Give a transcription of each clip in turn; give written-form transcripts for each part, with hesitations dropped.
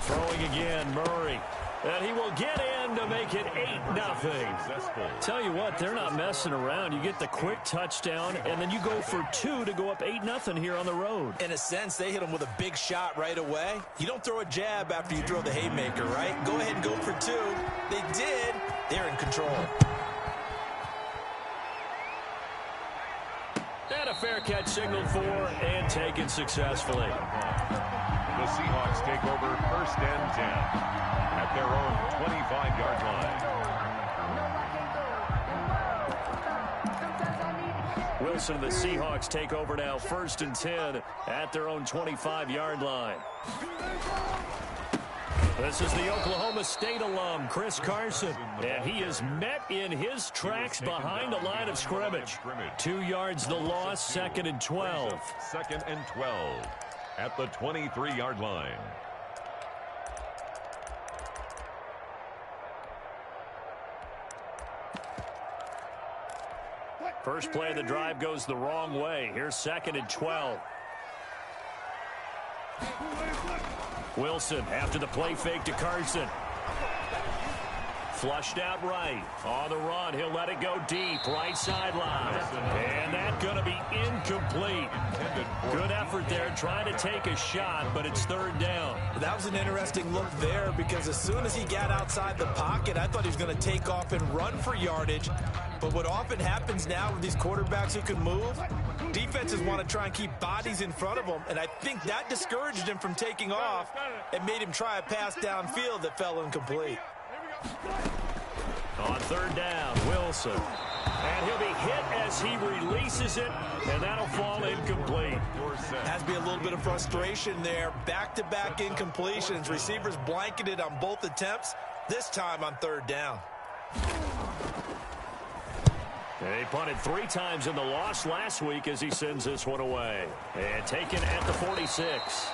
Throwing again, Murray. And he will get in to make it 8-0. Tell you what, they're not messing around. You get the quick touchdown, and then you go for 2 to go up 8-0 here on the road. In a sense, they hit him with a big shot right away. You don't throw a jab after you throw the haymaker, right? Go ahead and go for 2. They did. They're in control. And a fair catch signaled for and taken successfully. The Seahawks take over 1st and 10 at their own 25-yard line. Wilson and the Seahawks take over now 1st and 10 at their own 25-yard line. This is the Oklahoma State alum, Chris Carson, and he is met in his tracks behind the line of scrimmage. 2 yards the loss, 2nd and 12. 2nd and 12 at the 23-yard line. First play of the drive goes the wrong way. Here's 2nd and 12. Wilson after the play fake to Carson. Flushed out right. On the run, he'll let it go deep. Right sideline. And that's going to be incomplete. Good effort there trying to take a shot, but it's 3rd down. That was an interesting look there because as soon as he got outside the pocket, I thought he was going to take off and run for yardage. But what often happens now with these quarterbacks who can move, defenses want to try and keep bodies in front of them, and I think that discouraged him from taking off and made him try a pass downfield that fell incomplete. On 3rd down, Wilson. And he'll be hit as he releases it, and that'll fall incomplete. Has to be a little bit of frustration there. Back-to-back incompletions. Receivers blanketed on both attempts, this time on 3rd down. He punted 3 times in the loss last week as he sends this one away. And taken at the 46.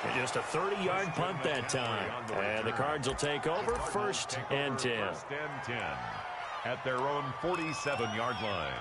And just a 30-yard punt that time. And the Cards will take over 1st and 10. 1st and 10 at their own 47-yard line.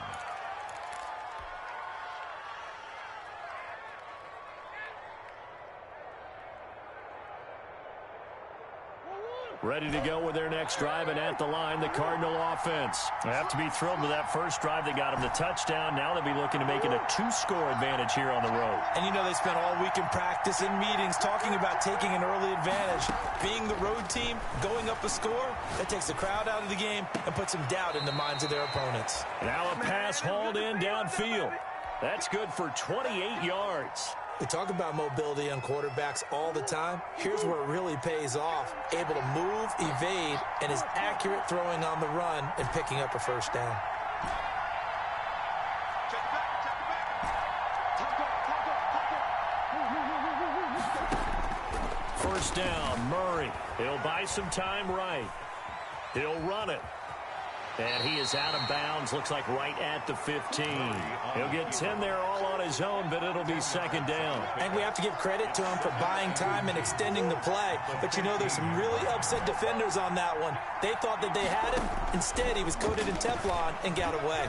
Ready to go with their next drive, and at the line, the Cardinal offense. They have to be thrilled with that first drive that got them the touchdown. Now they'll be looking to make it a 2-score advantage here on the road. And you know they spent all week in practice, in meetings, talking about taking an early advantage. Being the road team, going up a score, that takes the crowd out of the game and puts some doubt in the minds of their opponents. Now a pass hauled in downfield. That's good for 28 yards. We talk about mobility on quarterbacks all the time. Here's where it really pays off. Able to move, evade, and is accurate throwing on the run and picking up a 1st down. First down, Murray. He'll buy some time right. He'll run it. And he is out of bounds, looks like right at the 15. He'll get 10 there all on his own, but it'll be 2nd down. And we have to give credit to him for buying time and extending the play. But you know, there's some really upset defenders on that one. They thought that they had him. Instead, he was coated in Teflon and got away.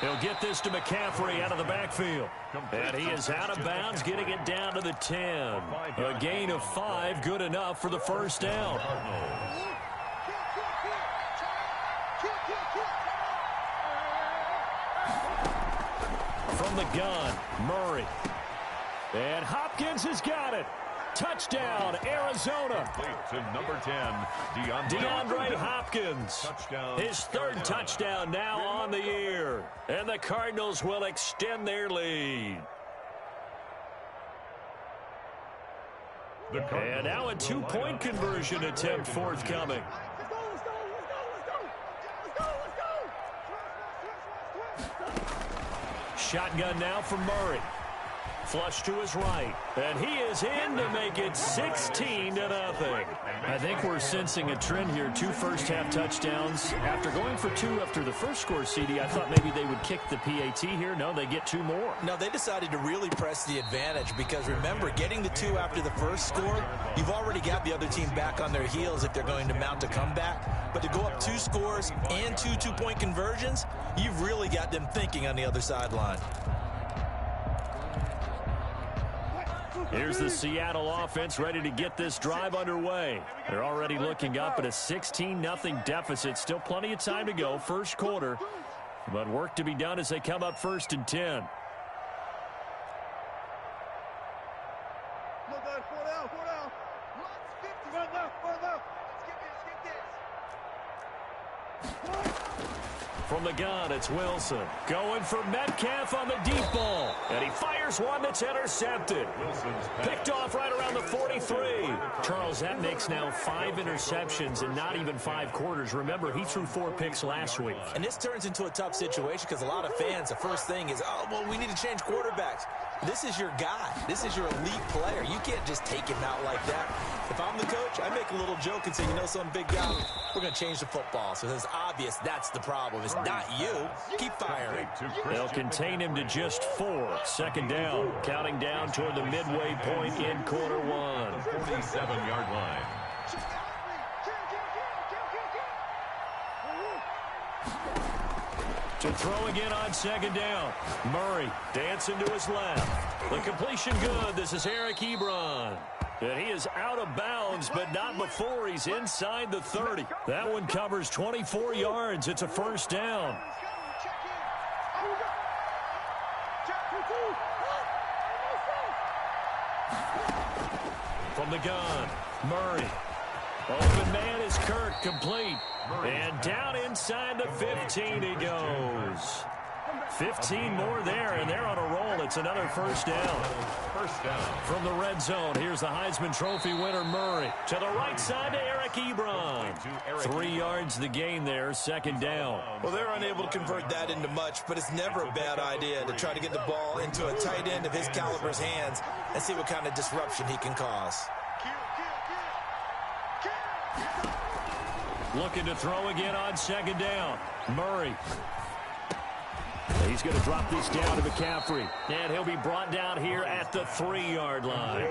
He'll get this to McCaffrey out of the backfield. And he is out of bounds, getting it down to the 10. A gain of 5, good enough for the 1st down. From the gun, Murray. And Hopkins has got it. Touchdown, Arizona. To number 10, DeAndre Hopkins. His 3rd touchdown now on the year. And the Cardinals will extend their lead. And now a 2-point conversion attempt forthcoming. Shotgun now from Murray. Flush to his right. And he is in to make it 16-0. I think we're sensing a trend here. 2 first-half touchdowns. After going for 2 after the first score, CD, I thought maybe they would kick the PAT here. No, they get 2 more. No, they decided to really press the advantage because, remember, getting the 2 after the first score, you've already got the other team back on their heels if they're going to mount a comeback. But to go up 2 scores and 2 two-point conversions, you've really got them thinking on the other sideline. Here's the Seattle offense ready to get this drive underway. They're already looking up at a 16-0 deficit. Still plenty of time to go, first quarter. But work to be done as they come up 1st and 10. From the gun, it's Wilson. Going for Metcalf on the deep ball. And he fires one that's intercepted. Picked off right around the 43. Charles, that makes now 5 interceptions in not even 5 quarters. Remember, he threw 4 picks last week. And this turns into a tough situation because a lot of fans, the first thing is, oh, well, we need to change quarterbacks. This is your guy. This is your elite player. You can't just take him out like that. If I'm the coach, I make a little joke and say, you know, some big guy, we're going to change the football. So it's obvious that's the problem. It's not you. Keep firing. They'll contain him to just 4. 2nd down. Counting down toward the midway point in quarter 1. 47-yard line. To throw again on 2nd down. Murray dancing to his left. The completion good. This is Eric Ebron. And he is out of bounds, but not before he's inside the 30. That one covers 24 yards. It's a 1st down. From the gun, Murray. Open man is Kirk, complete. And down inside the 15 he goes. 15 more there, and they're on a roll. It's another 1st down. 1st down. From the red zone, here's the Heisman Trophy winner, Murray. To the right side to Eric Ebron. 3 yards the gain there, 2nd down. Well, they're unable to convert that into much, but it's never a bad idea to try to get the ball into a tight end of his caliber's hands and see what kind of disruption he can cause. Looking to throw again on 2nd down. Murray. He's going to drop this down to McCaffrey. And he'll be brought down here at the 3-yard line.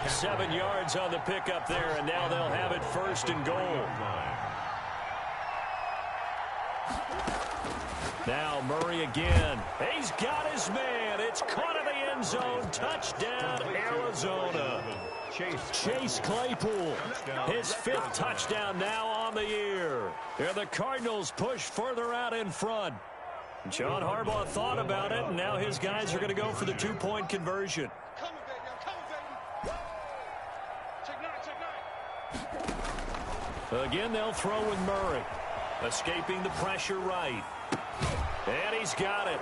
7 yards on the pickup there, and now they'll have it 1st and goal. Now Murray again. He's got his man. It's caught in the end zone. Touchdown, Arizona. Chase Claypool, his 5th touchdown now on the year. And the Cardinals push further out in front. John Harbaugh thought about it, and now his guys are going to go for the 2-point conversion. Again, they'll throw with Murray. Escaping the pressure right. And he's got it.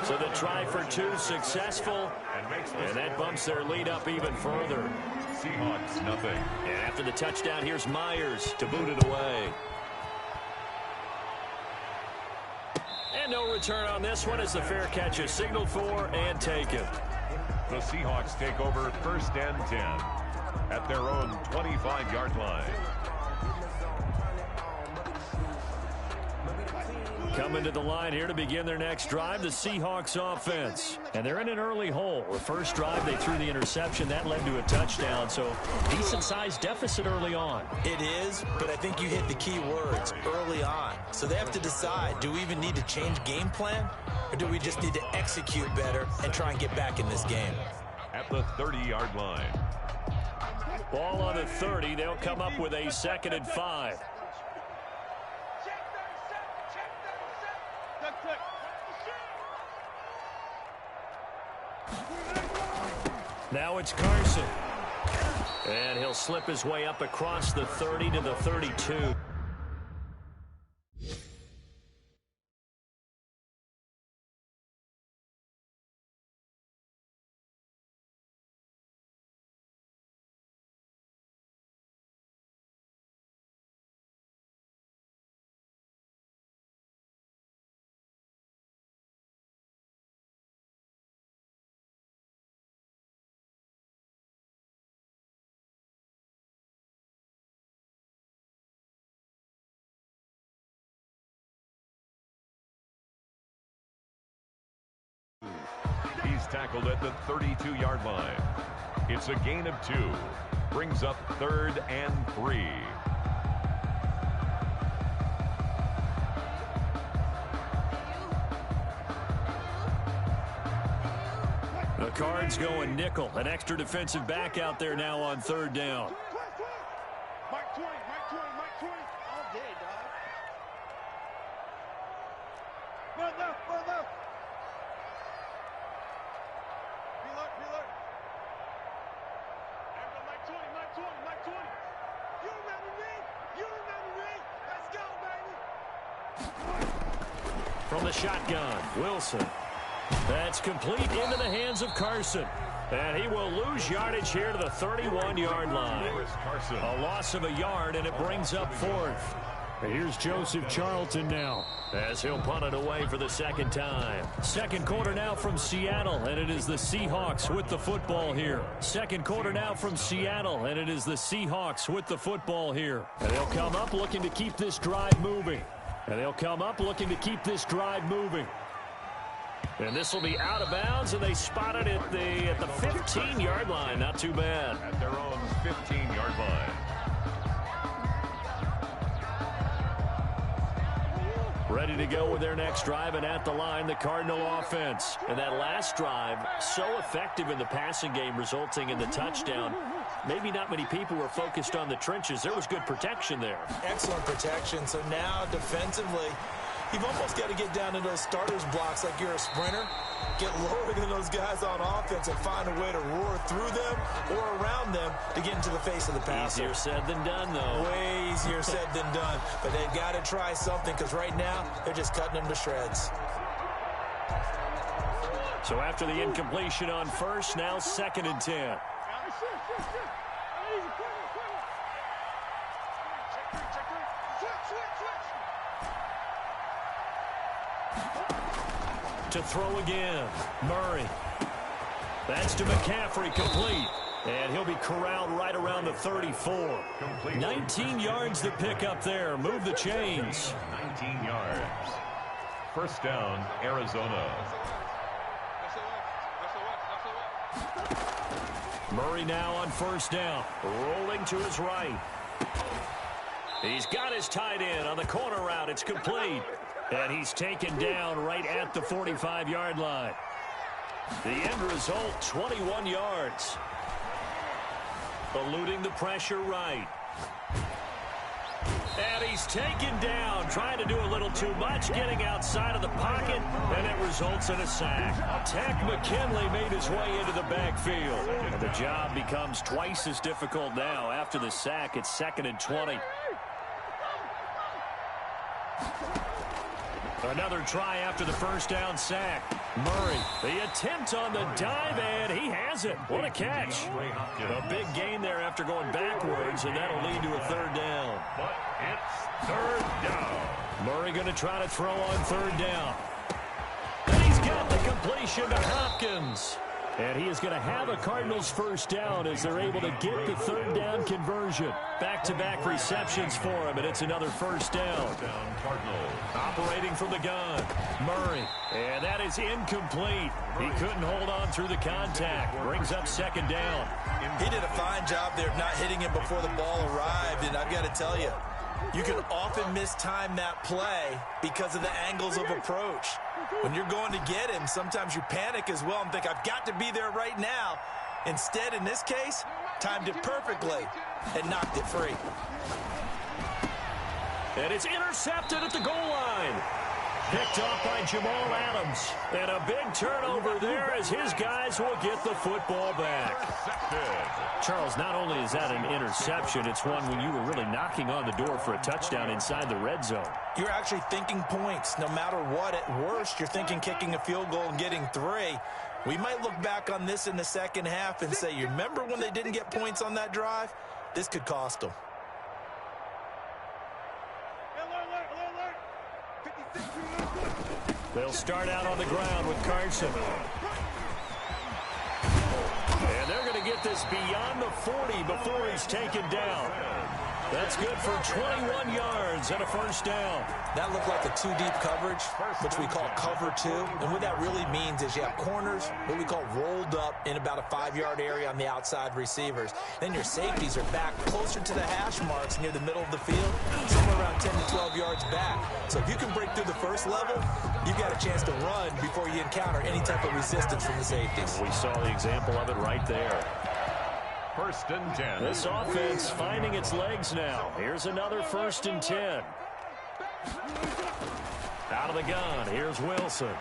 So the try for 2 successful, and that bumps their lead up even further. Seahawks, nothing. And after the touchdown, here's Myers to boot it away. And no return on this one as the fair catch is signaled for and taken. The Seahawks take over 1st and 10 at their own 25-yard line. Coming to the line here to begin their next drive, the Seahawks offense. And they're in an early hole. The first drive, they threw the interception. That led to a touchdown, so decent-sized deficit early on. It is, but I think you hit the key words, early on. So they have to decide, do we even need to change game plan? Or do we just need to execute better and try and get back in this game? At the 30-yard line. Ball on the 30. They'll come up with a 2nd and 5. Now it's Carson. And he'll slip his way up across the 30 to the 32. He's tackled at the 32-yard line. It's a gain of 2. Brings up 3rd and 3. The Cards going nickel. An extra defensive back out there now on third down. Mike 20, all day, dog. Run left. Reload. Mike 20. You remember me? Let's go, baby. From the shotgun, Wilson. That's complete into the hands of Carson. And he will lose yardage here to the 31-yard line. A loss of a yard, and it brings up fourth. Here's Joseph Charlton now, as he'll punt it away for the second time. Second quarter now from Seattle, and it is the Seahawks with the football here. Second quarter now from Seattle, and it is the Seahawks with the football here. And they'll come up looking to keep this drive moving. And this will be out of bounds, and they spot it at the 15-yard line. Not too bad. At their own 15-yard line. Ready to go with their next drive, and at the line, the Cardinal offense. And that last drive, so effective in the passing game, resulting in the touchdown. Maybe not many people were focused on the trenches. There was good protection there. Excellent protection. So now defensively, you've almost got to get down to those starters blocks like you're a sprinter. Get lower than those guys on offense and find a way to roar through them or around them to get into the face of the passer. Easier said than done, though. Way easier said than done. But they've got to try something, because right now they're just cutting them to shreds. So after the incompletion on first, now 2nd and 10. To throw again, Murray. That's to McCaffrey, complete. And he'll be corralled right around the 34. Complete. 19 yards to pick up there. Move the chains. 19 yards. First down, Arizona. Murray now on first down. Rolling to his right. He's got his tight end on the corner route. It's complete. And he's taken down right at the 45-yard line. The end result, 21 yards. Eluding the pressure right. And he's taken down, trying to do a little too much, getting outside of the pocket, and it results in a sack. Takk McKinley made his way into the backfield. And the job becomes twice as difficult now. After the sack, it's 2nd and 20. Another try after the first down sack. Murray, the attempt on the dive, and he has it. What a catch. A big gain there after going backwards, and that'll lead to a third down. But it's third down. Murray going to try to throw on third down. And he's got the completion to Hopkins. And he is going to have a Cardinals first down as they're able to get the third down conversion. Back-to-back receptions for him, and it's another first down. Cardinals. Operating from the gun, Murray. And that is incomplete. He couldn't hold on through the contact. Brings up 2nd down. He did a fine job there of not hitting him before the ball arrived, and I've got to tell you, you can often mistime that play because of the angles of approach. When you're going to get him, sometimes you panic as well and think, I've got to be there right now. Instead, in this case, timed it perfectly and knocked it free. And it's intercepted at the goal line. Picked off by Jamal Adams. And a big turnover there as his guys will get the football back. Charles, not only is that an interception, it's one when you were really knocking on the door for a touchdown inside the red zone. You're actually thinking points. No matter what, at worst, you're thinking kicking a field goal and getting 3. We might look back on this in the second half and say, you remember when they didn't get points on that drive? This could cost them. They'll start out on the ground with Carson. And they're going to get this beyond the 40 before he's taken down. That's good for 21 yards and a first down. That looked like a 2-deep coverage, which we call cover 2. And what that really means is you have corners, what we call rolled up in about a 5-yard area on the outside receivers. Then your safeties are back closer to the hash marks near the middle of the field, somewhere around 10 to 12 yards back. So if you can break through the first level, you've got a chance to run before you encounter any type of resistance from the safeties. We saw the example of it right there. 1st and 10. This offense finding its legs now. Here's another 1st and 10. Out of the gun, here's Wilson.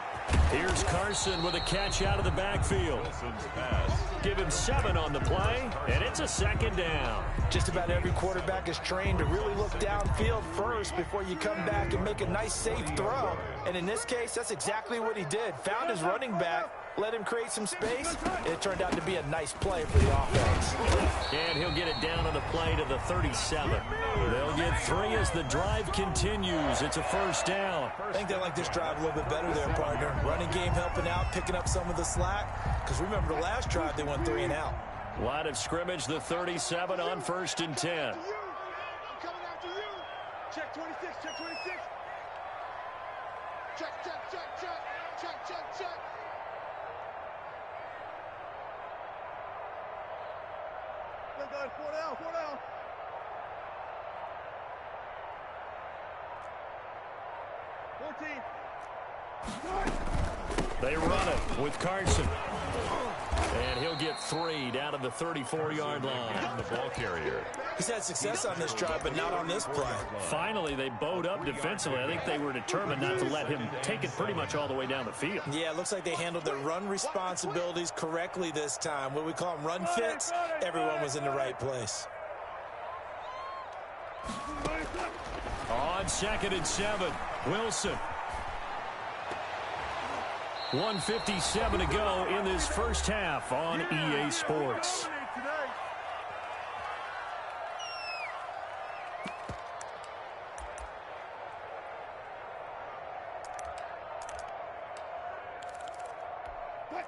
Here's Carson with a catch out of the backfield. Wilson's pass. Give him 7 on the play, and it's a 2nd down. Just about every quarterback is trained to really look downfield first before you come back and make a nice, safe throw. And in this case, that's exactly what he did. Found his running back, let him create some space, and it turned out to be a nice play for the offense. And he'll get it down on the play to the 37. They'll get 3 as the drive continues. It's a 1st down. I think they like this drive a little bit better there, partner. Running game helping out, picking up some of the slack. Because remember, the last drive, they went 3 and out. Line of scrimmage, the 37 on 1st and 10. I'm coming after you. Check 26, check 26. Check, check, check, check. Check, check, check. Let's go, 4 down, 4 down. They run it with Carson. And he'll get 3 down to the 34-yard line. The ball carrier. He's had success on this drive, but not on this play. Finally, they bowed up defensively. I think they were determined not to let him take it pretty much all the way down the field. Yeah, it looks like they handled their run responsibilities correctly this time. What we call them run fits, everyone was in the right place. On 2nd and 7, Wilson. 1:57 to go in this first half on EA Sports.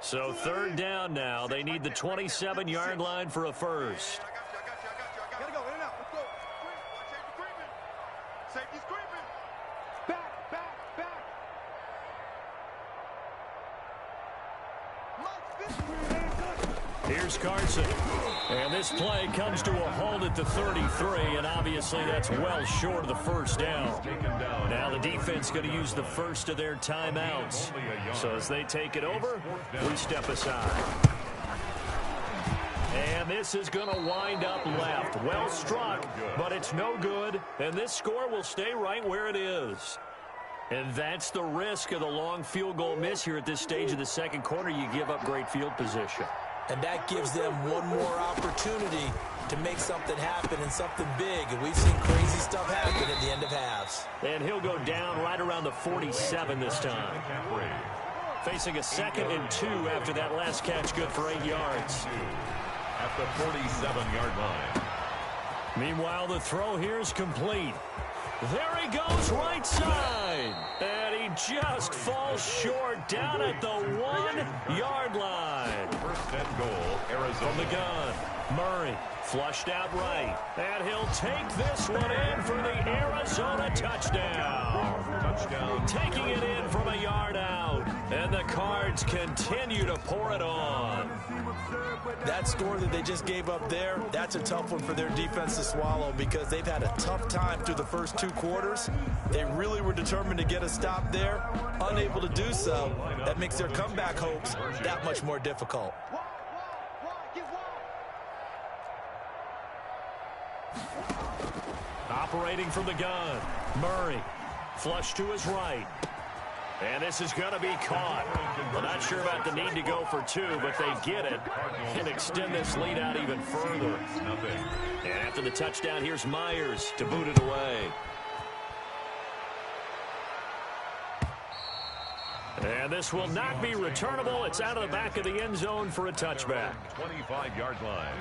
So 3rd down now. They need the 27-yard line for a first. Gotta go, in and out. Let's go. Safety creeping. Safety's creeping. Back, back, back. Here's Carson. And this play comes to a halt at the 33, and obviously that's well short of the 1st down. Now the defense going to use the first of their timeouts. So as they take it over, we step aside. And this is going to wind up left. Well struck, but it's no good. And this score will stay right where it is. And that's the risk of the long field goal miss here at this stage of the 2nd quarter. You give up great field position. And that gives them one more opportunity to make something happen and something big. And we've seen crazy stuff happen at the end of halves. And he'll go down right around the 47 this time. Facing a 2nd and 2 after that last catch, good for 8 yards. At the 47-yard line. Meanwhile, the throw here is complete. There he goes, right side. And he just falls short down at the 1-yard line. 1st and goal, Arizona. From the gun, Murray flushed out right. And he'll take this one in for the Arizona touchdown. Touchdown. Taking it in from a yard out. And the Cards continue to pour it on. That score that they just gave up there, that's a tough one for their defense to swallow because they've had a tough time through the first 2 quarters. They really were determined to get a stop there, unable to do so. That makes their comeback hopes that much more difficult. Operating from the gun, Murray flush to his right. And this is going to be caught. I'm not sure about the need to go for 2, but they get it and extend this lead out even further. And after the touchdown, here's Myers to boot it away. And this will not be returnable. It's out of the back of the end zone for a touchback. 25-yard line.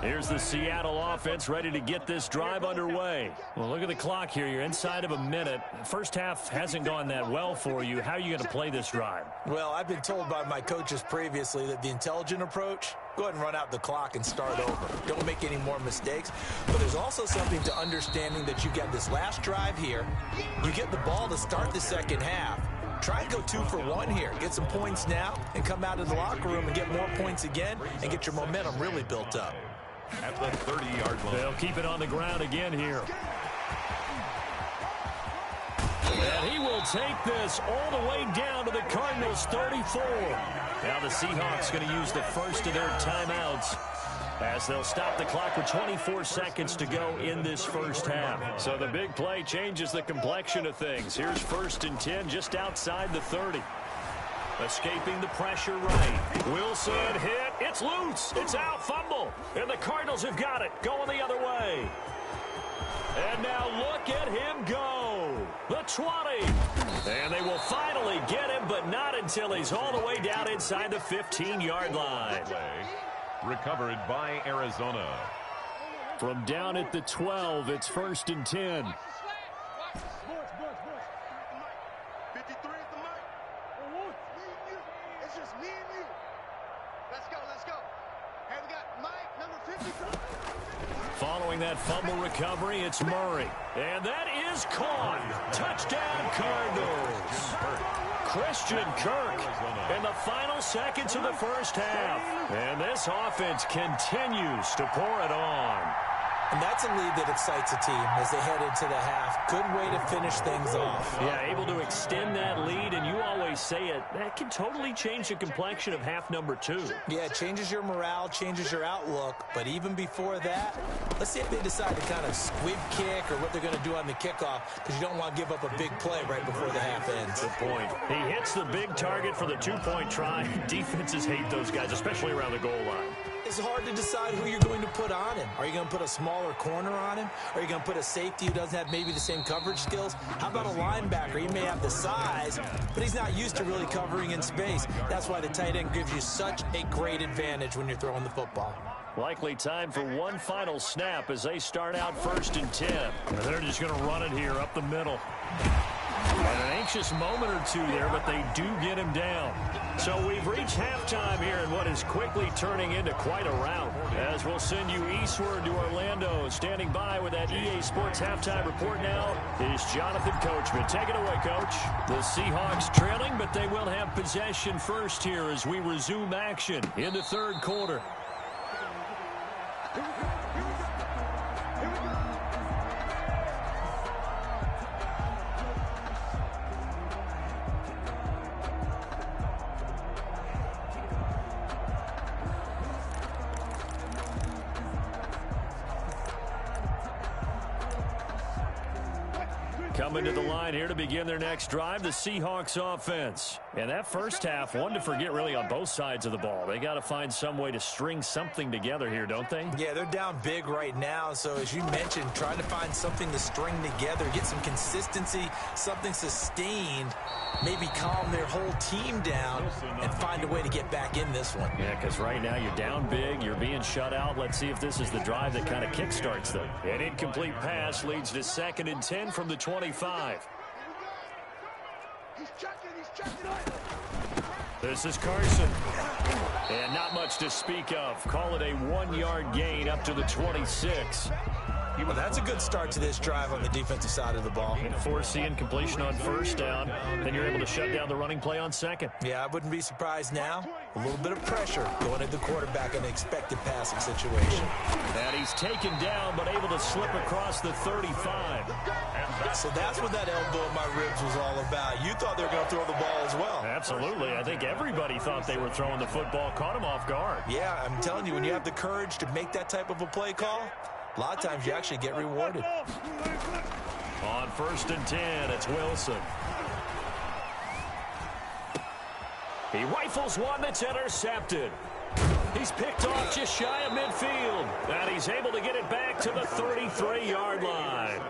Here's the Seattle offense ready to get this drive underway. Well, look at the clock here. You're inside of a minute. First half hasn't gone that well for you. How are you going to play this drive? Well, I've been told by my coaches previously that the intelligent approach, go ahead and run out the clock and start over. Don't make any more mistakes. But there's also something to understanding that you get this last drive here. You get the ball to start the second half. Try and go 2 for 1 here. Get some points now and come out of the locker room and get more points again and get your momentum really built up. At the 30-yard line. They'll keep it on the ground again here. And he will take this all the way down to the Cardinals' 34. Now the Seahawks going to use the first of their timeouts as they'll stop the clock with 24 seconds to go in this first half. So the big play changes the complexion of things. Here's 1st and 10 just outside the 30. Escaping the pressure right. Wilson hit. It's loose. It's out. Fumble. And the Cardinals have got it. Going the other way. And now look at him go. The 20. And they will finally get him, but not until he's all the way down inside the 15-yard line. Recovered by Arizona. From down at the 12, it's 1st and 10. 53 is the mic. It's just me and you. Let's go, let's go. Hey, we got Mike, number 53. Following that fumble recovery, it's Murray. And that is caught. Touchdown, Cardinals. Christian Kirk in the final seconds of the first half. And this offense continues to pour it on. And that's a lead that excites a team as they head into the half. Good way to finish things off. Yeah, able to extend that lead, and you always say it, that can totally change the complexion of half number 2. Yeah, it changes your morale, changes your outlook. But even before that, let's see if they decide to kind of squib kick or what they're going to do on the kickoff, because you don't want to give up a big play right before the half ends. Good point. He hits the big target for the 2-point try. Defenses hate those guys, especially around the goal line. It's hard to decide who you're going to put on him. Are you going to put a smaller corner on him? Are you going to put a safety who doesn't have maybe the same coverage skills? How about a linebacker? He may have the size, but he's not used to really covering in space. That's why the tight end gives you such a great advantage when you're throwing the football. Likely time for one final snap as they start out 1st and 10. They're just going to run it here up the middle. And an anxious moment or two there, but they do get him down. So we've reached halftime here in what is quickly turning into quite a rout. As we'll send you eastward to Orlando. Standing by with that EA Sports halftime report now is Jonathan Coachman. Take it away, Coach. The Seahawks trailing, but they will have possession first here as we resume action in the 3rd quarter. Coming to the line here to begin their next drive, the Seahawks offense. And that first half, one to forget really on both sides of the ball. They got to find some way to string something together here, don't they? Yeah, they're down big right now. So as you mentioned, trying to find something to string together, get some consistency, something sustained, maybe calm their whole team down and find a way to get back in this one. Yeah, because right now you're down big, you're being shut out. Let's see if this is the drive that kind of kickstarts them. An incomplete pass leads to 2nd and 10 from the 25. He's checking. This is Carson. And not much to speak of. Call it a 1-yard gain up to the 26. Well, that's a good start to this drive on the defensive side of the ball. Forcing completion on 1st down. Then you're able to shut down the running play on 2nd. Yeah, I wouldn't be surprised now. A little bit of pressure going at the quarterback in an expected passing situation. And he's taken down, but able to slip across the 35. So that's what that elbow in my ribs was all about. You thought they were going to throw the ball as well. Absolutely. I think everybody thought they were throwing the football. Caught him off guard. Yeah, I'm telling you, when you have the courage to make that type of a play call, a lot of times you actually get rewarded. On 1st and 10, it's Wilson. He rifles one that's intercepted. He's picked off just shy of midfield. And he's able to get it back to the 33-yard line.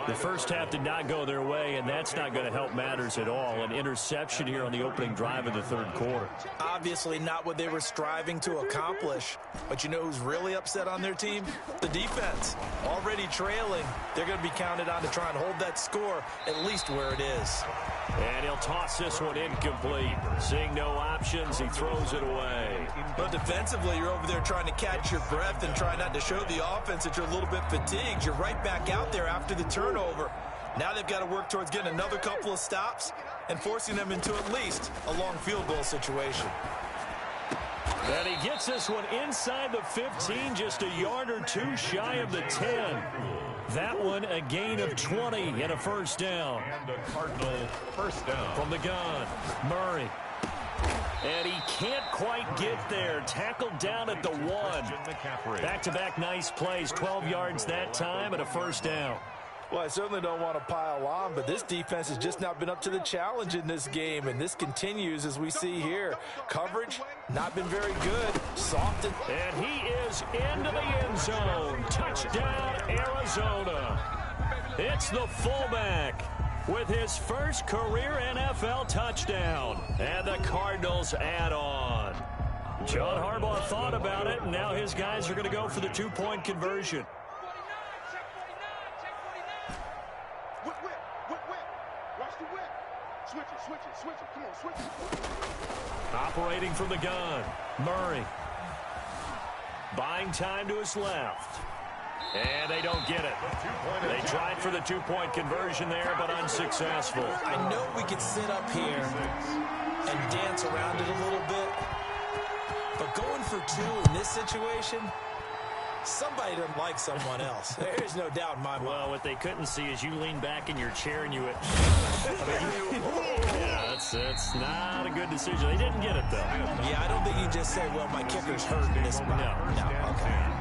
The first half did not go their way, and that's not going to help matters at all. An interception here on the opening drive of the third quarter. Obviously not what they were striving to accomplish. But you know who's really upset on their team? The defense. Already trailing. They're going to be counted on to try and hold that score at least where it is. And he'll toss this one incomplete. Seeing no options, he throws it away. But defensively, you're over there trying to catch your breath and try not to show the offense that you're a little bit fatigued. You're right back out there after the turnover. Now they've got to work towards getting another couple of stops and forcing them into at least a long field goal situation. And he gets this one inside the 15, just a yard or two shy of the 10. That one a gain of 20 and a first down. And a Cardinal first down. From the gun, Murray. And he can't quite get there. Tackled down at the 1. Back-to-back nice plays, 12 yards that time and a first down. Well, I certainly don't want to pile on, but this defense has just not been up to the challenge in this game, and this continues as we see here. Coverage, not been very good. Soft and he is into the end zone. Touchdown, Arizona. It's the fullback with his first career NFL touchdown, and the Cardinals add on. John Harbaugh thought about it, and now his guys are going to go for the two-point conversion. Switch it. Come on, switch it. Operating from the gun, Murray. Buying time to his left. And they don't get it. They tried for the two-point conversion there, but unsuccessful. I know we could sit up here and dance around it a little bit, but going for two in this situation, somebody doesn't like someone else. There's no doubt in my mind. Well, what they couldn't see is you lean back in your chair and you went, yeah, that's not a good decision. They didn't get it, though. Yeah, I don't think you just say, well, my kicker's hurt in this spot. No, okay.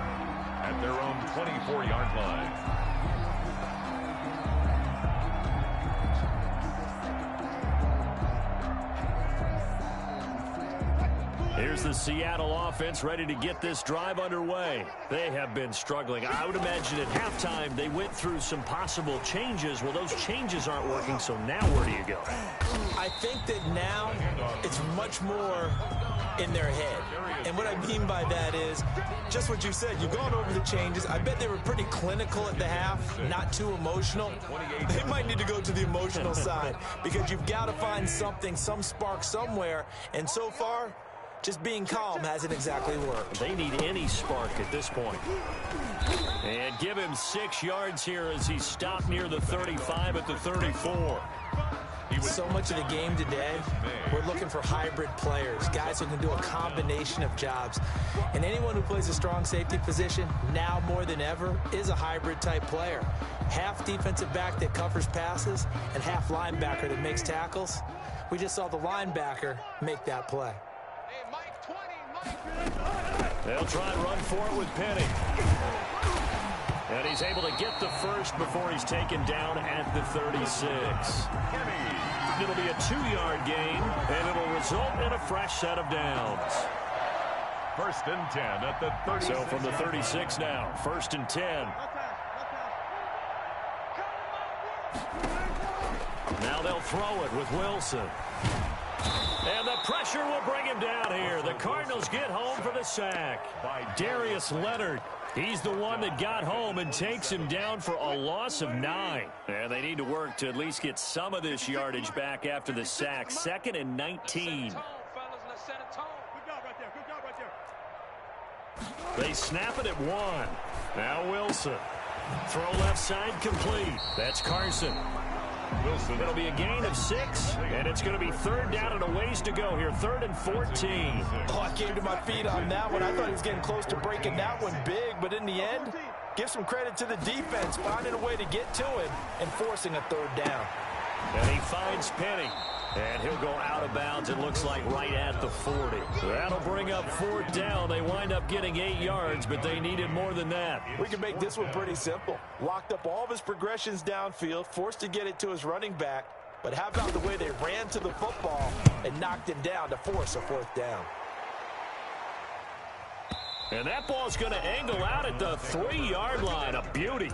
At their own 24-yard line. Here's the Seattle offense ready to get this drive underway. They have been struggling. I would imagine at halftime they went through some possible changes. Well, those changes aren't working, so now where do you go? I think that now it's much more in their head. And what I mean by that is just what you said. You've gone over the changes. I bet they were pretty clinical at the half, not too emotional. They might need to go to the emotional side because you've got to find something, some spark somewhere. And so far, just being calm hasn't exactly worked. They need any spark at this point. And give him 6 yards here as he stopped near the 35 at the 34. So much of the game today, we're looking for hybrid players, guys who can do a combination of jobs. And anyone who plays a strong safety position, now more than ever, is a hybrid type player. Half defensive back that covers passes and half linebacker that makes tackles. We just saw the linebacker make that play. They'll try and run for it with Penny. And he's able to get the first before he's taken down at the 36. It'll be a 2-yard gain, and it'll result in a fresh set of downs. 1st and 10 at the 36. So from the 36 now, 1st and 10. Now they'll throw it with Wilson. And the pressure will bring him down here. The Cardinals get home for the sack. Darius Leonard. He's the one that got home and takes him down for a loss of 9. And they need to work to at least get some of this yardage back after the sack. 2nd and 19. They snap it at 1. Now Wilson. Throw left side complete. That's Carson. Wilson. It'll be a gain of 6, and it's going to be 3rd down and a ways to go here. 3rd and 14. Oh, I came to my feet on that one. I thought he was getting close to breaking that one big, but in the end, give some credit to the defense, finding a way to get to him and forcing a 3rd down. And he finds Penny, and he'll go out of bounds, it looks like right at the 40. That'll bring up 4th down. They wind up getting 8 yards, but they needed more than that. We can make this one pretty simple. Locked up all of his progressions downfield, forced to get it to his running back. But how about the way they ran to the football and knocked him down to force a 4th down? And that ball's going to angle out at the 3-yard line. A beauty.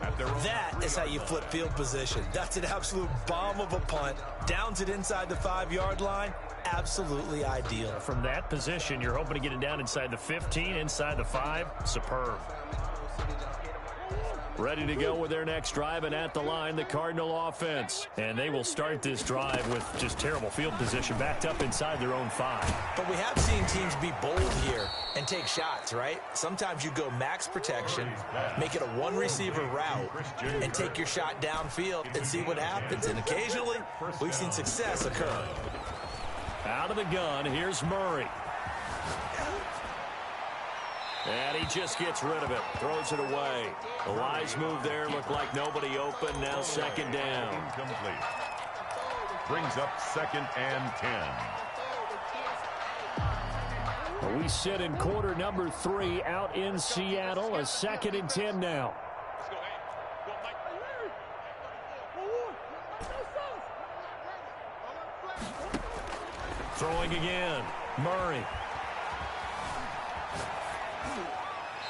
That is how you flip field position. That's an absolute bomb of a punt. Downs it inside the 5-yard line. Absolutely ideal. From that position, you're hoping to get it down inside the 15, inside the 5. Superb. Ready to go with their next drive, and at the line, the Cardinal offense. And they will start this drive with just terrible field position, backed up inside their own 5. But we have seen teams be bold here and take shots, right? Sometimes you go max protection, make it a one-receiver route, and take your shot downfield and see what happens. And occasionally, we've seen success occur. Out of the gun, here's Murray. And he just gets rid of it, throws it away. A wise move there, looked like nobody open, now second down. Incomplete. Brings up 2nd and 10. We sit in quarter number 3 out in Seattle, a 2nd and 10 now. Throwing again, Murray.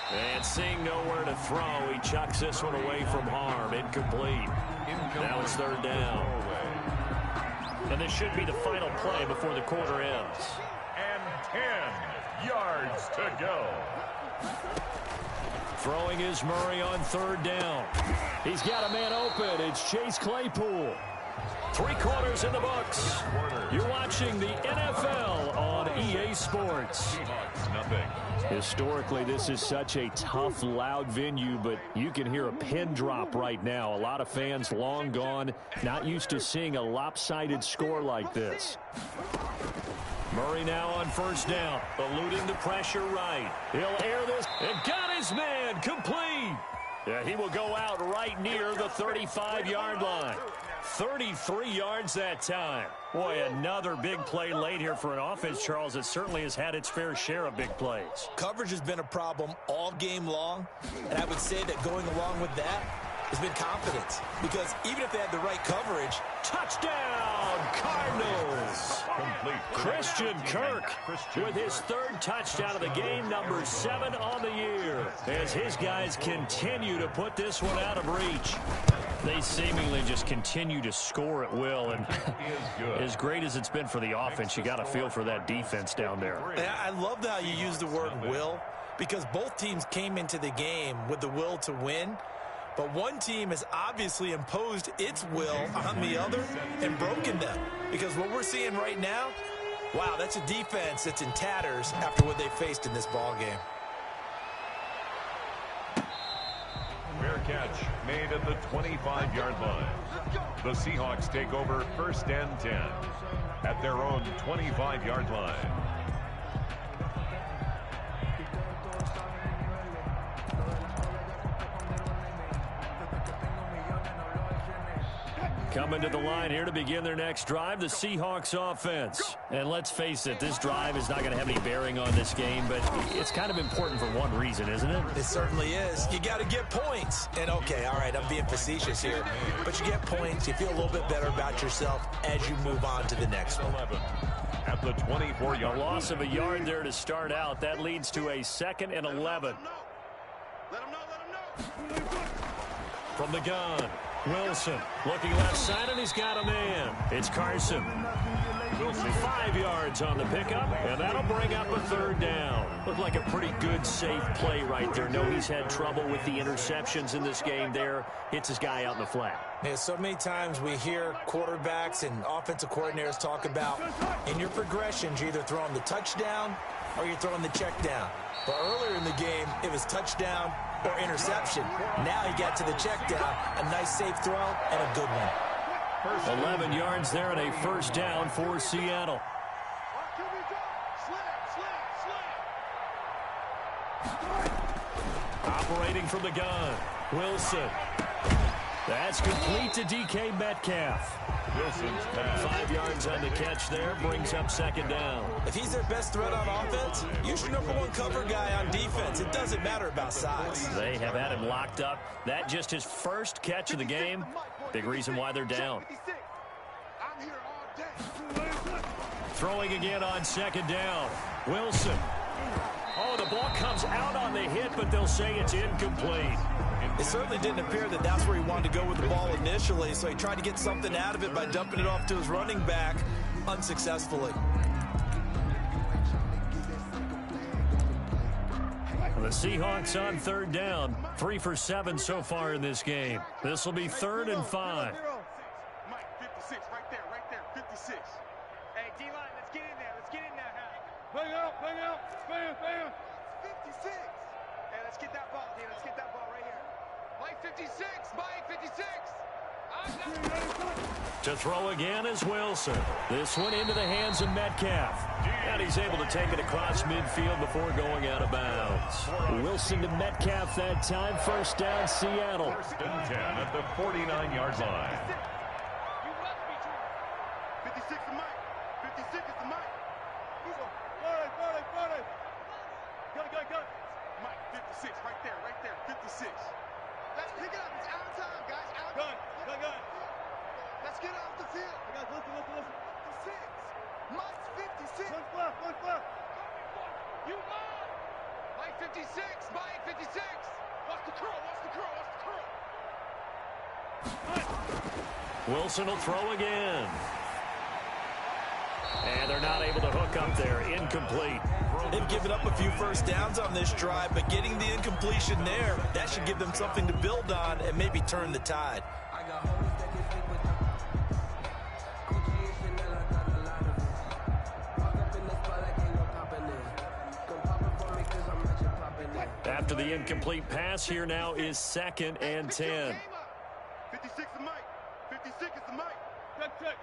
And seeing nowhere to throw, he chucks this one away from harm. Incomplete. Now it's 3rd down. And this should be the final play before the quarter ends. And 10 yards to go. Throwing is Murray on 3rd down. He's got a man open. It's Chase Claypool. 3 quarters in the books. You're watching the NFL on EA Sports. Seahawks, nothing. Historically, this is such a tough, loud venue, but you can hear a pin drop right now. A lot of fans long gone, not used to seeing a lopsided score like this. Murray now on 1st down, eluding the pressure right. He'll air this and got his man complete. Yeah, he will go out right near the 35-yard line. 33 yards that time. Boy, another big play late here for an offense, Charles, that certainly has had its fair share of big plays. Coverage has been a problem all game long, and I would say that going along with that has been confidence. Because even if they had the right coverage, touchdown, Cardinals! Complete. Christian Kirk with his 3rd touchdown of the game, number 7 on the year, as his guys continue to put this one out of reach. They seemingly just continue to score at will, and as great as it's been for the offense, you got to feel for that defense down there. I love how you use the word will, because both teams came into the game with the will to win. But one team has obviously imposed its will on the other and broken them. Because what we're seeing right now, wow, that's a defense that's in tatters after what they faced in this ballgame. Fair catch made at the 25-yard line. The Seahawks take over 1st and 10 at their own 25-yard line. Coming to the line here to begin their next drive, the Seahawks offense. And let's face it, this drive is not going to have any bearing on this game, but it's kind of important for one reason, isn't it? It certainly is. You got to get points. And okay, all right, I'm being facetious here, but you get points, you feel a little bit better about yourself as you move on to the next one. 11 at the 24-yard line. A loss of a yard there to start out. That leads to a 2nd and 11. Let him know. From the gun, Wilson looking left side, and he's got a man. It's Carson. Wilson 5 yards on the pickup, and that'll bring up a 3rd down. Looked like a pretty good, safe play right there. No, he's had trouble with the interceptions in this game there. Hits his guy out in the flat. Yeah, so many times we hear quarterbacks and offensive coordinators talk about in your progressions, you're either throwing the touchdown or you're throwing the check down. But earlier in the game, it was touchdown or interception. Now he got to the check down, a nice safe throw and a good one. 11 yards there and a 1st down for Seattle. Operating from the gun, Wilson. That's complete to DK Metcalf. Wilson's pass. 5 yards on the catch there, brings up 2nd down. If he's their best threat on offense, use your #1 cover guy on defense. It doesn't matter about size. They have had him locked up. That just his 1st catch of the game. Big reason why they're down. Throwing again on 2nd down. Wilson. Oh, the ball comes out on the hit, but they'll say it's incomplete. It certainly didn't appear that that's where he wanted to go with the ball initially, so he tried to get something out of it by dumping it off to his running back unsuccessfully. The Seahawks on third down, 3 for 7 so far in this game. This will be 3rd and 5. Mike, 56, right there, 56. Hey, D-line, let's get in there, Bang out, bam. 56. Hey, let's get that ball, D, let's get that ball right here. Mike, 56, Mike, 56. To throw again is Wilson. This one into the hands of Metcalf. And he's able to take it across midfield before going out of bounds. Wilson to Metcalf that time. 1st down, Seattle. 1st and 10 at the 49-yard line. 56 is Mike. 56 is the Mike. Go. Mike, 56, right there, 56. Let's pick it up. It's out of time, guys. Gun. Let's get off the field. Listen. 56. Mike's 56. Look. You won. Mike 56. Mike 56. Watch the curl. Wilson will throw again. And they're not able to hook up there. Incomplete. They've given up a few 1st downs on this drive, but getting the incompletion there, that should give them something to build on and maybe turn the tide. After the incomplete pass, here now is 2nd and 10. 56 is Mike. 56 is the Mike. Check.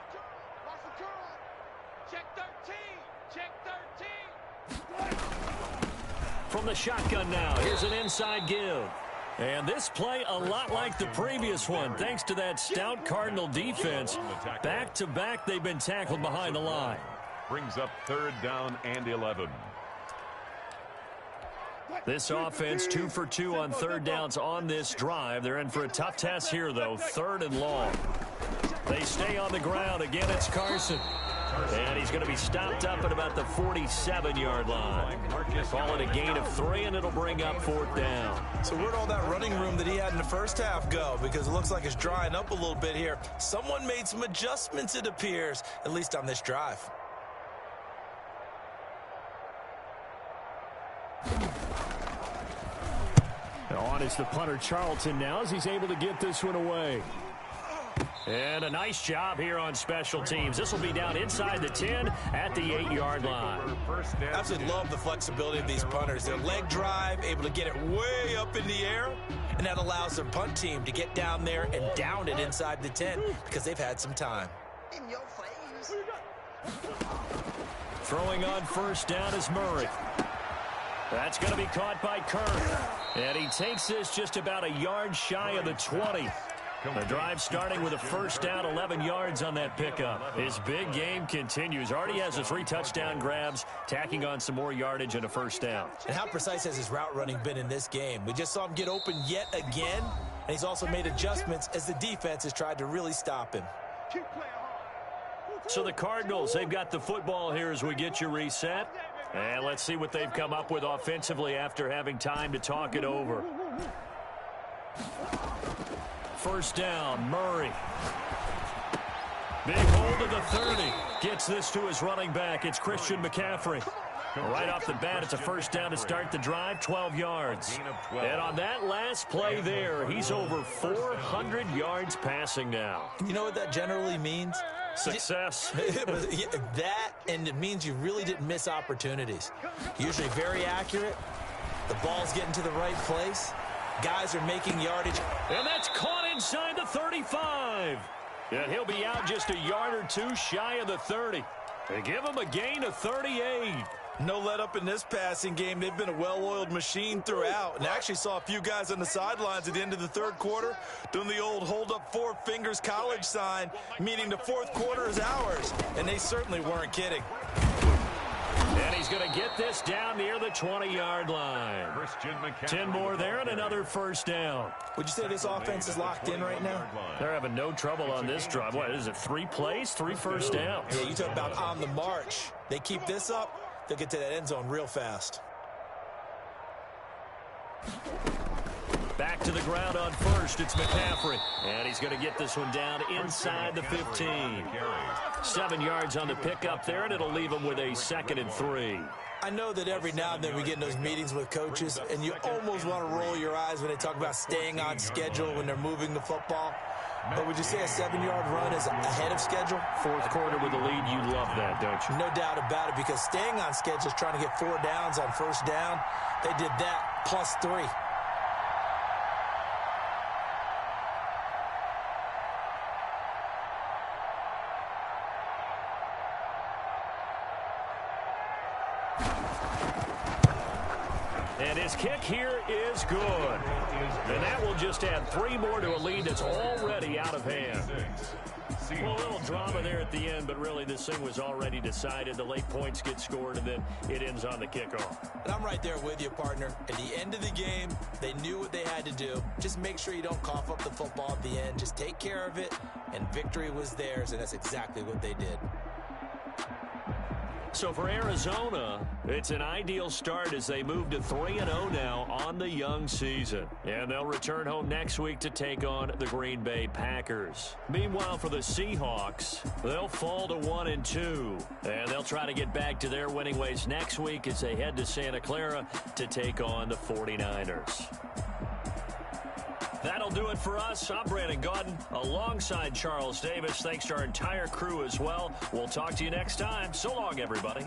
Watch the curl. Check 13. From the shotgun now, here's an inside give. And this play a lot like the previous one, thanks to that stout Cardinal defense. Back-to-back, they've been tackled behind the line. Brings up 3rd down and 11. This offense 2 for 2 on 3rd downs on this drive. They're in for a tough test here, though, 3rd and long. They stay on the ground. Again, it's Carson. And he's going to be stopped up at about the 47-yard line. Call it a gain of 3, and it'll bring up 4th down. So where'd all that running room that he had in the 1st half go? Because it looks like it's drying up a little bit here. Someone made some adjustments, it appears, at least on this drive. On is the punter Charlton now as he's able to get this one away. And a nice job here on special teams. This will be down inside the 10 at the 8-yard line. I absolutely love the flexibility of these punters. Their leg drive, able to get it way up in the air, and that allows their punt team to get down there and down it inside the 10 because they've had some time. In your face. Throwing on 1st down is Murray. That's going to be caught by Kirk. And he takes this just about a yard shy of the 20. The drive starting with a 1st down, 11 yards on that pickup. His big game continues. Already has the 3 touchdown grabs, tacking on some more yardage and a 1st down. And how precise has his route running been in this game? We just saw him get open yet again, and he's also made adjustments as the defense has tried to really stop him. So the Cardinals, they've got the football here as we get you reset. And let's see what they've come up with offensively after having time to talk it over. 1st down, Murray. Big hold of the 30. Gets this to his running back. It's Christian McCaffrey. Right off the bat, it's a 1st down to start the drive, 12 yards. And on that last play there, he's over 400 yards passing now. You know what that generally means? Success. That, and it means you really didn't miss opportunities. Usually very accurate. The ball's getting to the right place. Guys are making yardage. And that's caught inside the 35. And he'll be out just a yard or 2 shy of the 30. They give him a gain of 38. No let up in this passing game. They've been a well-oiled machine throughout. And I actually saw a few guys on the sidelines at the end of the 3rd quarter doing the old hold up 4 fingers college sign, meaning the 4th quarter is ours. And they certainly weren't kidding. And he's going to get this down near the 20-yard line. 10 more there and another 1st down. Would you say this offense is locked in right now? They're having no trouble on this drive. What is it, 3 plays, 3 1st downs? Yeah, you talk about on the march. They keep this up, they'll get to that end zone real fast. Back to the ground on first. It's McCaffrey. And he's going to get this one down inside the 15. 7 yards on the pickup there, and it'll leave him with a 2nd and 3. I know that every now and then we get in those meetings with coaches, and you almost want to roll your eyes when they talk about staying on schedule when they're moving the football. But would you say a 7-yard run is ahead of schedule? Fourth quarter with the lead, you love that, don't you? No doubt about it, because staying on schedule is trying to get 4 downs on first down. They did that plus 3. And his kick here is good. And that will just add 3 more to a lead that's already out of hand. Well, a little drama there at the end, but really this thing was already decided. The late points get scored, and then it ends on the kickoff. And I'm right there with you, partner. At the end of the game, they knew what they had to do. Just make sure you don't cough up the football at the end. Just take care of it, and victory was theirs, and that's exactly what they did. So for Arizona, it's an ideal start as they move to 3-0 now on the young season. And they'll return home next week to take on the Green Bay Packers. Meanwhile, for the Seahawks, they'll fall to 1-2. And they'll try to get back to their winning ways next week as they head to Santa Clara to take on the 49ers. That'll do it for us. I'm Brandon Gaudin alongside Charles Davis. Thanks to our entire crew as well. We'll talk to you next time. So long, everybody.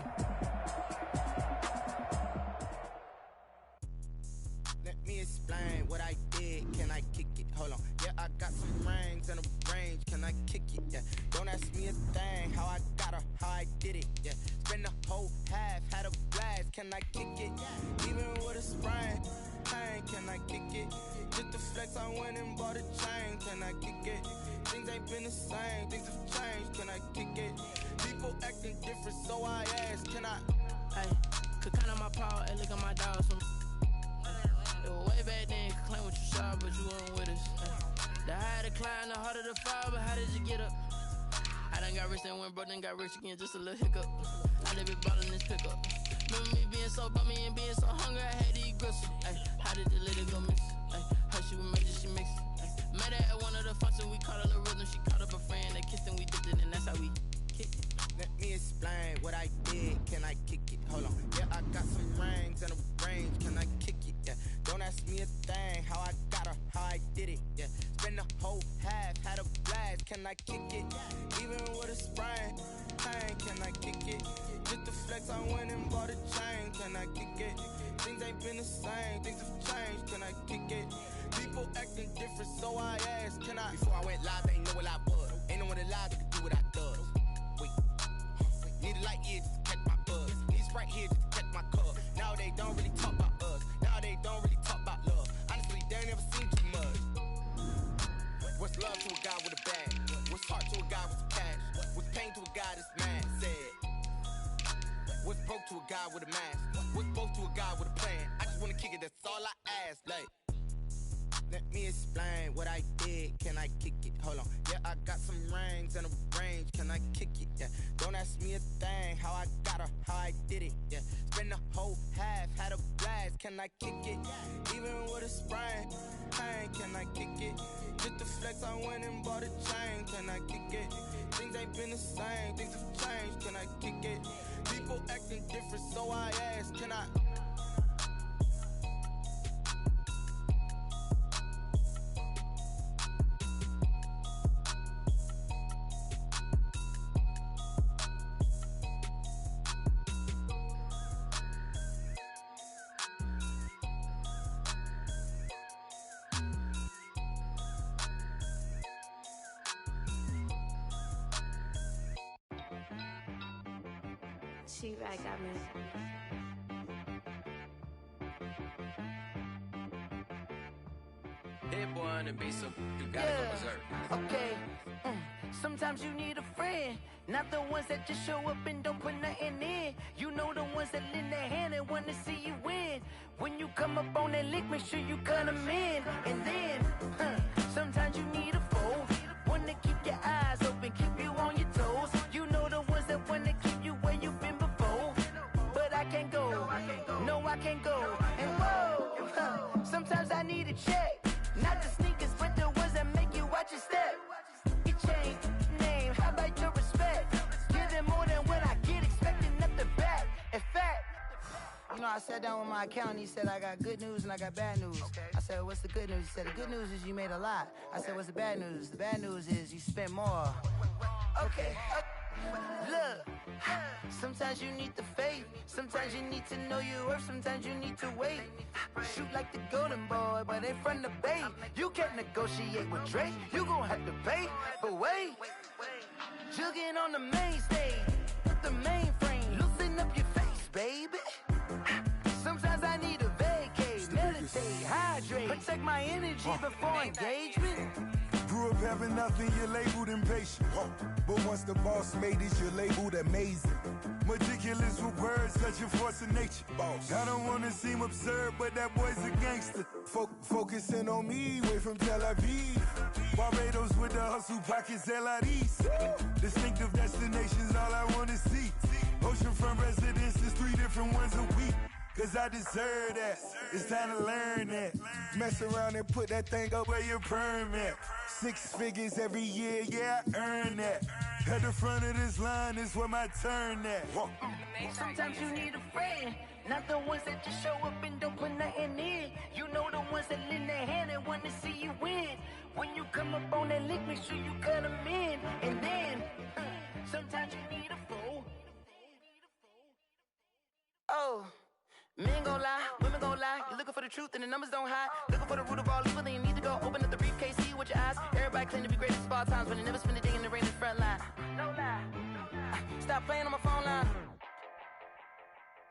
Let me explain what I did. Can I kick it? Hold on. Yeah, I got some rings and a range. Can I kick it? Yeah. Don't ask me a thing. How I got her, how I did it. Yeah. Spend the whole half, had a blast. Can I kick it? Even with a sprain. Can I kick it? Just the flex, I went and bought a chain. Can I kick it? Things ain't been the same, things have changed. Can I kick it? People acting different, so I asked, can I? Hey, could count on my power and look at my dogs from. It was way back then, could claim what you saw, but you weren't with us. The higher the climb, the harder the fall, but how did you get up? I done got rich and went broke, then got rich again, just a little hiccup. I live it ballin' this pickup. Remember me being so bummy and being so hungry, I had to eat gristle. Ay, how did the lady go miss? Ay, how she was major, she mixed. Met her at one of the functions, we called her the rhythm. She called up a friend, they kissed and we dipped it, and that's how we kicked it. Let me explain what I did. Can I kick it? Hold on. Yeah, I got some rings and a range. Can I kick it? Yeah. Don't ask me a thing. How I got her, how I did it. Yeah. Spend the whole half, had a blast. Can I kick it? Even with a sprain. Can I kick it? Just the flex, I went and bought a chain. Can I kick it? Things ain't been the same, things have changed. Can I kick it? People acting different, so I asked, can I? Before I went live, they ain't know what I was. Ain't no one alive that could do what I does. Wait, need a light here just to catch my buzz. Need Sprite here just to catch my cup. Now they don't really talk about us. Now they don't really talk about love. Honestly, they ain't never seen too much. What's love to a guy with a bag? What's heart to a guy with some cash? What's pain to a guy that's mad? Said. What's broke to a guy with a mask? What's broke to a guy with a plan? I just wanna kick it, that's all I ask. Like, let me explain what I did. Can I kick it? Hold on. Yeah, I got some rings and a range. Can I kick it? Yeah. Don't ask me a thing. How I got her, how I did it. Yeah. Spend the whole half, had a blast. Can I kick it? Even with a sprain. Can I kick it? Just the flex, I went and bought a chain. Can I kick it? Things ain't been the same, things have changed. Can I kick it? People acting different, so I asked, can I? She-Rag got me. Hit boy on the beat, so you gotta go berserk. Okay. Sometimes you need a friend, not the ones that just show up and don't put nothing in. You know the ones that lend their hand and want to see you win. When you come up on that lick, make sure you cut them in. And then, sometimes you need a foe, one to keep your eyes open, keep you on your toes. You know the ones that want to keep you where you've been before. But I can't go, no I can't go. And whoa, sometimes I need a check. I sat down with my accountant. He said, I got good news and I got bad news. Okay. I said, what's the good news? He said, the good news is you made a lot. I said, what's the bad news? The bad news is you spent more. Okay. Look, sometimes you need the faith. Sometimes you need to know your worth. Sometimes you need to wait. Shoot like the golden boy, but ain't from the bay. You can't negotiate with Drake. You gon' have to pay. But wait, jugging on the main stage, the mainframe. Loosen up your face, baby. Sometimes I need a vacate, meditate, hydrate, protect my energy before engagement. Grew up having nothing, you're labeled impatient. But once the boss made it, you're labeled amazing. Meticulous with words, such a force of nature. I don't wanna seem absurd, but that boy's a gangster. Focusing on me, way from Tel Aviv. Barbados with the hustle pockets, LIDs. Distinctive destinations, all I wanna see. Oceanfront residences, 3 different ones a week. Cause I deserve that, it's time to learn that. Mess around and put that thing up where your permit. 6 figures every year, yeah, I earn that. At the front of this line is where my turn at. Sometimes you need a friend, not the ones that just show up and don't put nothing in. You know the ones that lend their hand and want to see you win. When you come up on that lick, make sure you cut them in. And then, sometimes you need a fool. Oh. Men gon' lie, women gon' lie. You're looking for the truth and the numbers don't hide. Looking for the root of all evil, then you need to go open up the briefcase, see with your eyes. Everybody claim to be great at small times, but they never spend a day in the rain in the front line. No lie. Stop playing on my phone line.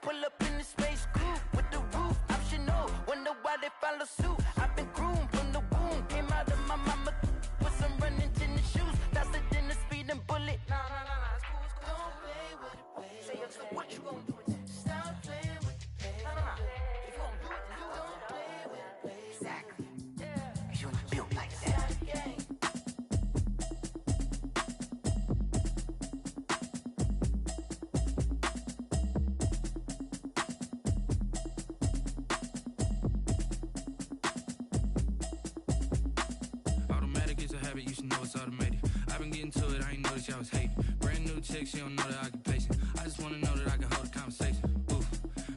Pull up in the space coupe with the roof optional. Wonder why they follow suit. I've been groomed from the womb. Came out of my mama with some running tennis shoes. Faster than the speeding bullet. No, it's cool, it's cool. Don't play with it, play. Say up, so what you gon' do with it? Stop playing with it. If you gon' do it, then you don't play with it. Exactly. Cause you ain't built like that. Automatic is a habit, you should know it's automated. I've been getting to it, I ain't noticed y'all was hating. Brand new chick, she don't know the occupation. I just wanna know that I can hold a conversation.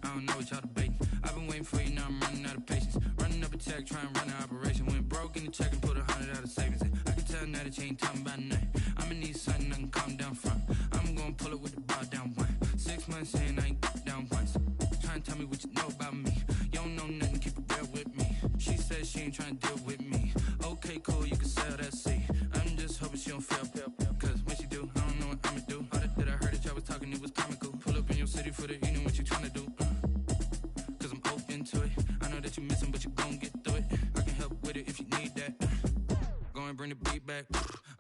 I don't know what y'all debating. I've been waiting for you, now I'm running out of patience. Running up a check, trying to run an operation. Went broke in the check and put 100 out of savings in. I can tell now that you ain't talking about nothing. I'ma need something I can calm down from. I'm gonna pull it with the bar down one. 6 months in, I ain't down once. Trying to tell me what you know about me. You don't know nothing, keep it real with me. She says she ain't trying to deal with me. Okay, cool, you can sell that seat. I'm just hoping she don't fail. Cause when she do, I don't know what I'ma do. All that I heard that y'all was talking, it was comical. Pull up in your city for the evening, what you trying to do? Cause I'm open to it. I know that you missing, but you gon' get through it. I can help with it if you need that. Go and bring the beat back.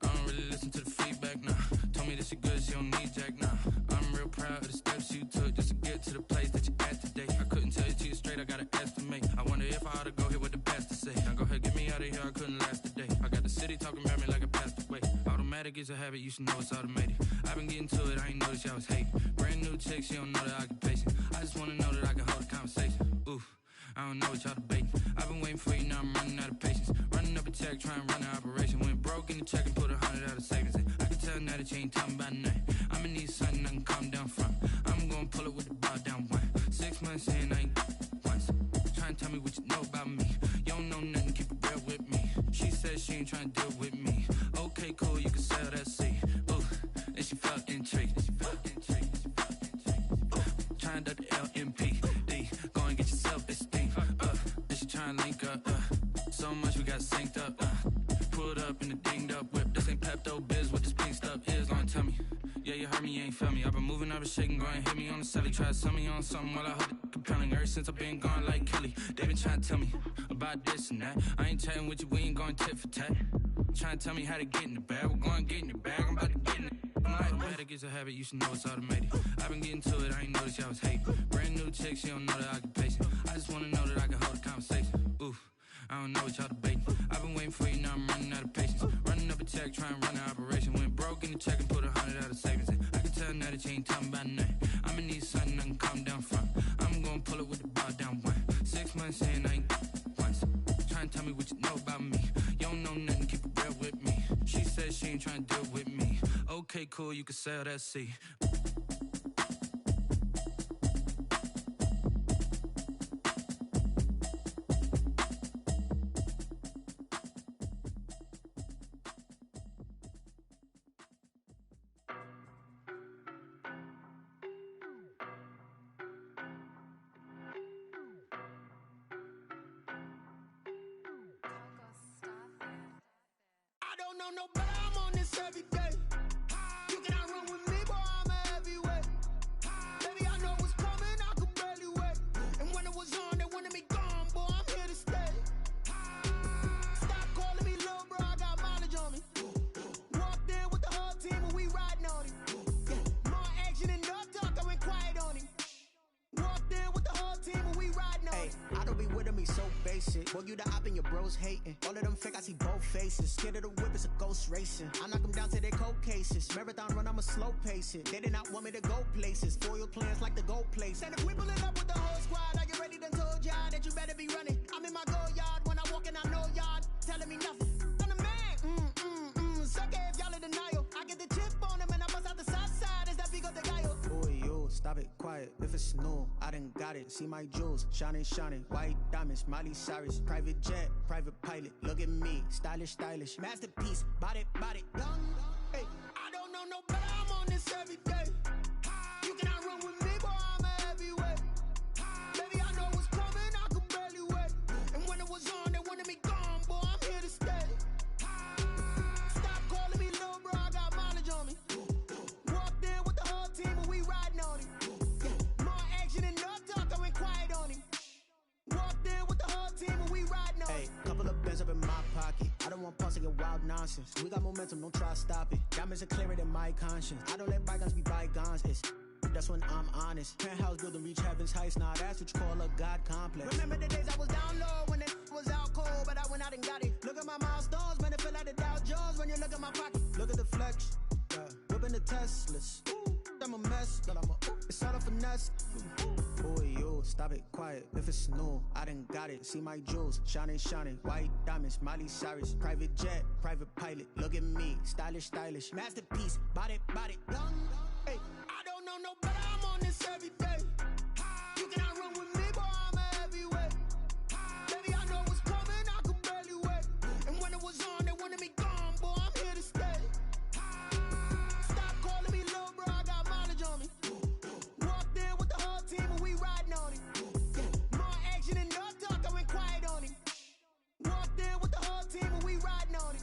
I don't really listen to the feedback, nah. Told me that she good, she don't need jack, nah. I'm real proud of the steps you took just to get to the place that you at today. I couldn't tell you to you straight, I gotta estimate. I wonder if I ought to go here with the pastor say. Now go ahead, get me out of here, I couldn't last a day. I got the city talking about me like a passed away. Automatic is a habit, you should know it's automated. I've been getting to it, I ain't noticed y'all was hating. Brand new chick, she don't know the occupation. I just wanna know that I can hold a conversation. Oof. I don't know what y'all debating. I've been waiting for you, now I'm running out of patience. Running up a check, trying to run an operation. Went broke in the check and put 100 out of savings in. I can tell now that you ain't talking about nothing. I'ma need something I can calm down from. I'm gonna pull it with the bar down one. 6 months in, I ain't once. Trying to tell me what you know about me. You don't know nothing, keep it real with me. She says she ain't trying to deal with me. Okay, cool, you can sell that seat. Ooh, and she felt intrigued. Trying to duck the LMPD. Go and get your self-esteem. Then she trying to link up. So much we got synced up. Pulled up in the dinged up whip. This ain't Pepto-Biz, what this pink stuff is. Long tell me. Yeah, you heard me, you ain't felt me. I've been moving, I've been shaking, go and hit me on the celly. Try to sell me on something while I hold it compelling. Ever since I've been gone like Kelly, they been trying to tell me about this and that. I ain't chatting with you, we ain't going tit for tat. Trying to tell me how to get in the bag. We're going to get in the bag, I'm about to get in it. Automatic is a habit, you should know it's automated. I've been getting to it, I ain't noticed y'all was hating. Brand new chick, she don't know the occupation. I just wanna know that I can hold a conversation. Oof, I don't know what y'all debating. I've been waiting for you, now I'm running out of patience. Running up a check, trying to run an operation. Went broke in the check and put 100 out of savings in. I can tell now that you ain't talking about nothing. I'ma need something I can calm down from. I'm gonna pull it with the bar down one. 6 months in, I ain't once. Trying to tell me what you know about me. You don't know nothing, keep it real with me. She says she ain't trying to deal with me. Okay, cool, you can sell that seat. know no better, I'm on this every day. You cannot run with me, boy, I'm a heavyweight. Baby, I know what's coming, I could barely wait. And when it was on, they wanted me gone, boy, I'm here to stay. Stop calling me little bro, I got mileage on me. Walked in with the whole team and we riding on him. More action and no talk, I went quiet on him. Walked in with the whole team and we riding on him. I don't be with me so basic. Boy, you the op and your bros hating. All of them fake, I see both faces. Scared of the whip, it's a ghost racing. I knock them down to their cold cases. Marathon run, I'ma slow pace it. They did not want me to go places. Foil plans like the go place. And if we pulling up with the whole squad, I get ready done told y'all that you better be running. I'm in my go yard when I walk in, I know y'all telling me nothing. I'm the man, suck it if y'all in denial. I get the chip on them and I bust out the south side. Is that Vigo de Gallo? Boy, yo, stop it, quiet. If it's new, I done got it. See my jewels, shining, shining. White diamonds, Miley Cyrus. Private jet, private pilot. Look at me, stylish, stylish. Masterpiece, body, young. Hey, I don't know no better, I'm on this every day. You cannot run with me, boy, I'm a heavyweight. Baby, I know what's coming, I could barely wait. And when it was on, they wanted me gone, boy, I'm here to stay. Stop calling me little bro, I got mileage on me. Walked in with the whole team and we riding on him. More action and no talk, I went quiet on him. Walked in with the whole team and we riding on him. Hey, couple of bands up in my pocket. I don't want pulse to get wild nonsense. We got momentum, don't try to stop it. Diamonds are clearer than my conscience. I don't let bygones be bygones. That's when I'm honest. Penthouse building reach heaven's heights. Nah, that's what you call a God complex. Remember the days I was down low when it was out cold, but I went out and got it. Look at my milestones, man, it feel like the Dow Jones when you look at my pocket. Look at the flex, whipping the Teslas. I'm a mess, but it's all a finesse. Boy, yo, stop it, quiet. If it's new, I done got it. See my jewels, shining, shining. White diamonds, Miley Cyrus. Private jet, private pilot. Look at me, stylish, stylish. Masterpiece, body, young. Hey, I don't know no better, I'm on this every day. You cannot run with me, boy, I'm a heavyweight. Baby, I know what's coming, I could barely wait. And when it was on, they wanted me gone, boy, I'm here to stay. Stop calling me little bro, I got mileage on me. Walked in with the whole team and we riding on him. More action and no talk, I went quiet on him. Walked in with the whole team and we riding on him.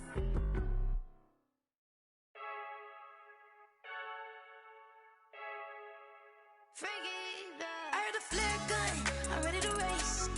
I heard the flare gun, I'm ready to race.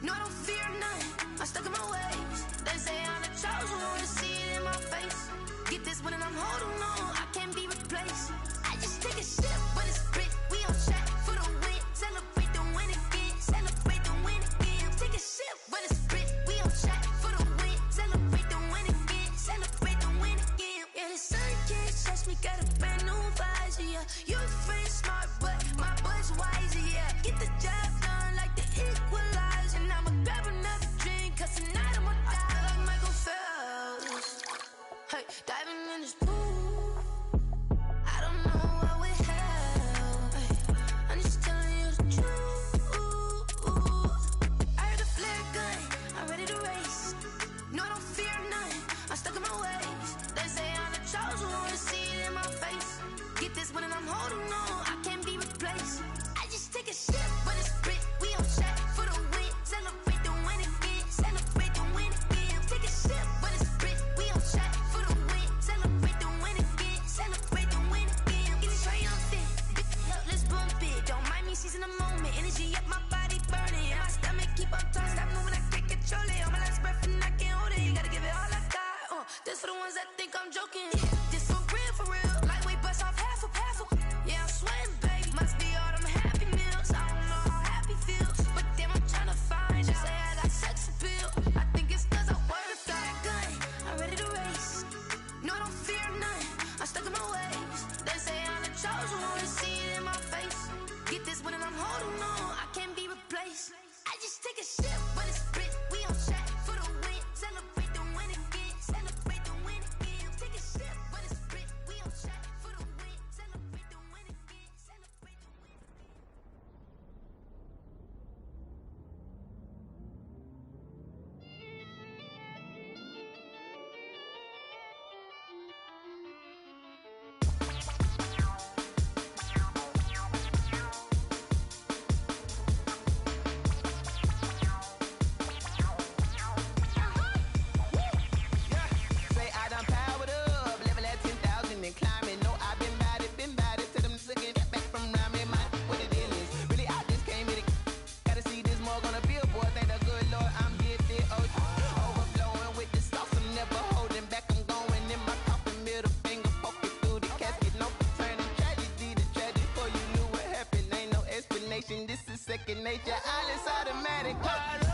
No, I don't fear none, I'm stuck in my ways. They say I'm the chosen one, to see it in my face. Get this one and I'm holding on, I can't be replaced. I just take a sip, but it's split, we on track for the win. Celebrate the win again, celebrate the win again. Take a sip, but it's split, we on track for the win. Celebrate the win again, celebrate the win again. Yeah, the sun can't touch me, got a brand new visor, yeah. You friend smart, but my boy's wiser, yeah. Get the job done like the equalizer. And I'ma grab another drink, cause tonight I'ma die like Michael Phelps. Hey, diving in this pool, I don't know what would help. Hey, I'm just telling you the truth. I heard the flare gun, I'm ready to race. No, I don't fear none, I'm stuck in my ways. They say I'm the chosen one, to see it in my face. Get this one and I'm holding on, I can't be replaced. I just take a sip, but it's split, we on track for the win. Celebrate the win again, celebrate the win again. Take a sip, but it's split, we on track for the win. Celebrate the win again, celebrate the win again. Get it triumphant, look, let's bump it. Don't mind me seizing the moment, energy up my body burning. And my stomach keep on turning, stop moving, I can't control it. On my last breath and I can't hold it, you gotta give it all I got. This for the ones that think I'm joking. This for real, lightweight bust off half a. Yeah, I'm sweating, baby. Must be all them happy meals. I don't know how happy feels, but damn, I'm tryna find out. Say I got sex appeal. I think it's cause I work. Got a gun, I'm ready to race. No, I don't fear none, I'm stuck in my ways. They say I'm the chosen one, to see it in my face. Get this one and I'm holding on, I can't be replaced. I just take a sip, but it's split, we on track for the win. Celebrate the win again, celebrate the win again. Take a sip, but it's split, we on track for the win. Celebrate the win again, celebrate the win again. combination. This is second nature. All is automatic. Car